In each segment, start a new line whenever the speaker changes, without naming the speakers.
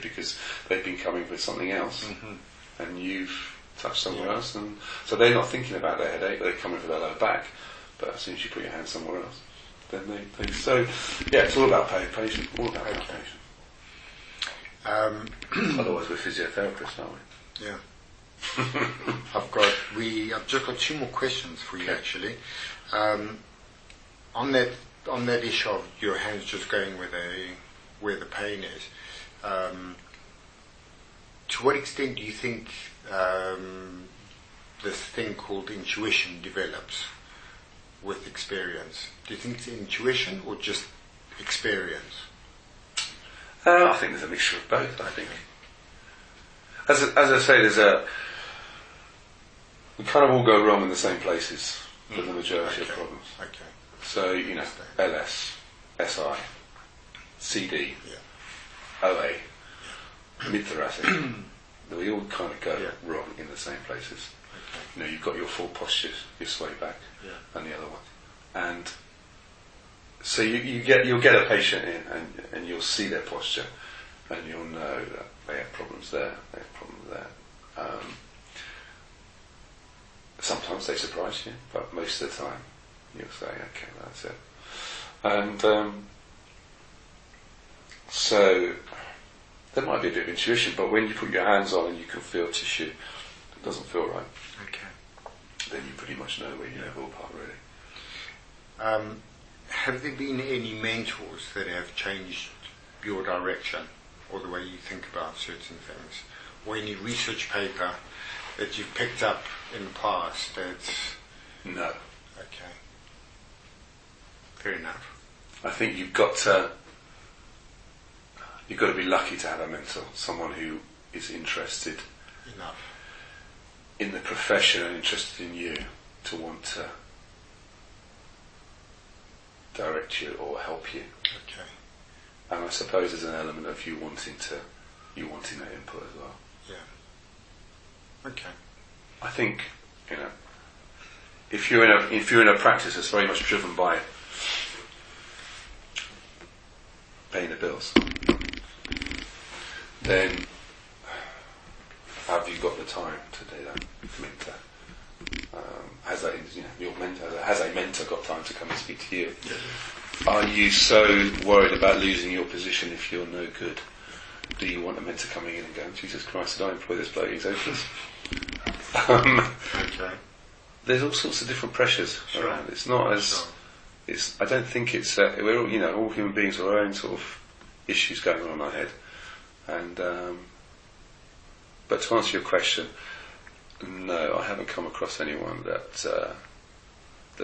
because they've been coming for something else, and you've touched somewhere else, and so they're not thinking about their headache, they're coming for their lower back, but as soon as you put your hand somewhere else, then they so yeah, it's all about paying patient, all about paying patient. Otherwise we're physiotherapists, aren't we?
Yeah. I've just got 2 more questions for you actually. On that issue of your hands just going where the pain is, to what extent do you think this thing called intuition develops with experience? Do you think it's intuition or just experience?
I think there's a mixture of both. I think, as I say, we kind of all go wrong in the same places for the majority of problems.
Okay.
So LS, SI, CD, OA, mid-thoracic. We all kind of go wrong in the same places. Okay. You've got your full postures, your sway back, and the other one, and so you'll get a patient in, and you'll see their posture, and you'll know that they have problems there, they have problems there. Sometimes they surprise you, but most of the time you'll say, okay, that's it. And so there might be a bit of intuition, but when you put your hands on and you can feel tissue that doesn't feel right, then you pretty much know where you have ballpark, really.
Have there been any mentors that have changed your direction or the way you think about certain things? Or any research paper that you've picked up in the past that's...
No.
Okay. Fair enough.
I think you've got to be lucky to have a mentor, someone who is interested
enough
in the profession and interested in you to want to direct you or help you.
Okay.
And I suppose there's an element of you wanting that input as well.
Yeah. Okay.
I think, if you're in a practice that's very much driven by paying the bills, then have you got the time to do that? Mentor has a mentor got time to come and speak to you? Yeah. Are you so worried about losing your position if you're no good? Do you want a mentor coming in and going, Jesus Christ, did I employ this bloke? He's hopeless.
Okay.
There's all sorts of different pressures around. It's not as I don't think it's we're all all human beings with our own sort of issues going on in our head, and but to answer your question, no, I haven't come across anyone that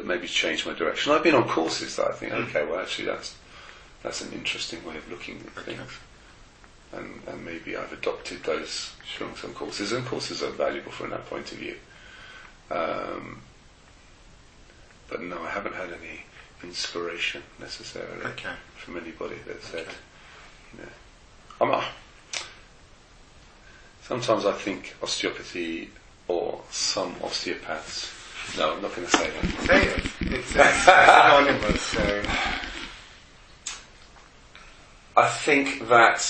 maybe changed my direction. I've been on courses that I think, okay, well actually that's an interesting way of looking at things, and maybe I've adopted those from some courses, and courses are valuable from that point of view. But no, I haven't had any inspiration necessarily from anybody that said, sometimes I think osteopathy or some osteopaths. No, I'm not going to say that.
Say it. It's anonymous. So.
I think that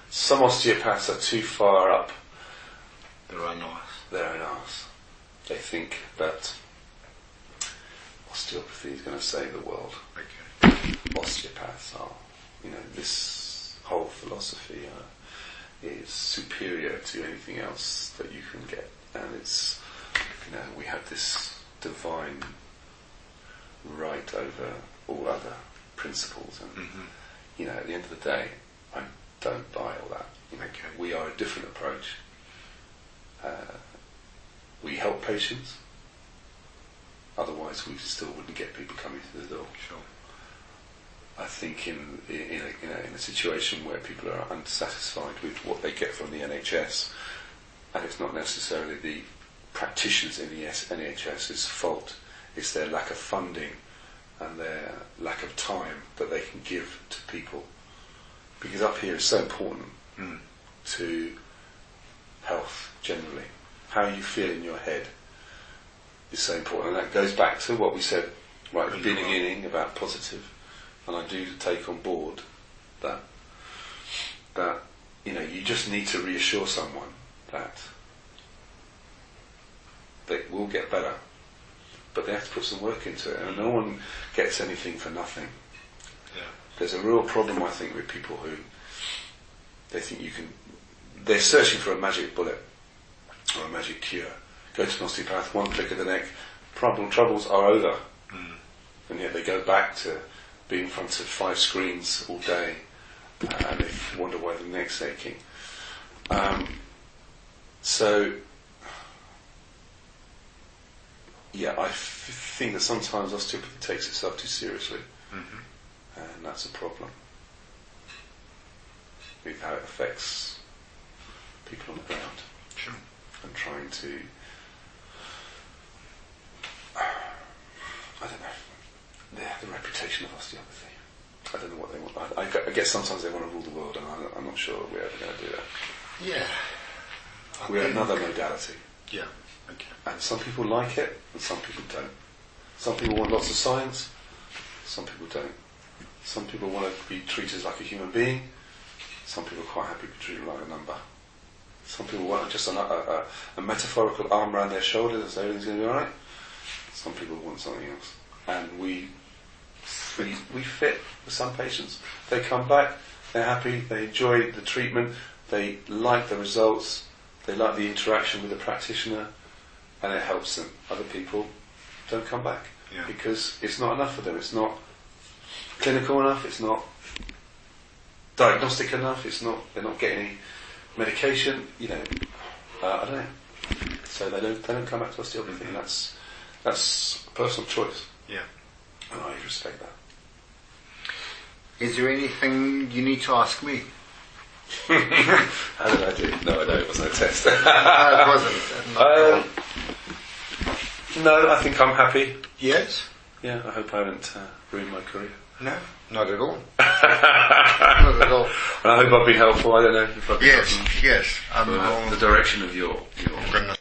some osteopaths are too far up
their own arse.
They think that osteopathy is going to save the world.
Okay.
Osteopaths are, this whole philosophy is superior to anything else that you can get, and it's, we have this divine right over all other principles, and at the end of the day, I don't buy all that. We are a different approach. We help patients. Otherwise, we still wouldn't get people coming through the door.
Sure.
I think in a situation where people are unsatisfied with what they get from the NHS, and it's not necessarily the practitioners in the NHS's fault, it's their lack of funding and their lack of time that they can give to people. Because up here is so important to health generally. How you feel in your head is so important, and that goes back to what we said right at the beginning about positive. And I do take on board that you just need to reassure someone that they will get better, but they have to put some work into it, and no one gets anything for nothing.
Yeah.
There's a real problem, I think, with people who they think they're searching for a magic bullet or a magic cure. Go to an osteopath, one click of the neck, troubles are over. And yet they go back to being in front of 5 screens all day, and they wonder why the neck's aching. I think that sometimes osteopathy takes itself too seriously, and that's a problem with how it affects people on the ground.
Sure.
And trying to, I don't know, the reputation of osteopathy. I don't know what they want. I guess sometimes they want to rule the world, and I'm not sure we're ever going to do that.
Yeah.
We're another modality.
Yeah. Okay.
And some people like it, and some people don't. Some people want lots of science, some people don't. Some people want to be treated like a human being, some people are quite happy to be treated like a number. Some people want just a metaphorical arm around their shoulders and say everything's going to be alright. Some people want something else. And we fit with some patients. They come back, they're happy, they enjoy the treatment, they like the results, they like the interaction with the practitioner, and it helps them. Other people don't come back because it's not enough for them. It's not clinical enough, it's not diagnostic enough, they're not getting any medication, I don't know. So they don't come back to osteopathy, and that's a personal choice.
Yeah.
And I respect that.
Is there anything you need to ask me?
How did I do? No, I don't. It wasn't a test.
No, it wasn't.
No, I think I'm happy.
Yes?
Yeah, I hope I haven't ruined my career.
No, not at all. Not at all.
And I hope I've been helpful. I don't know if I've been
Yes.
the direction of your
I've got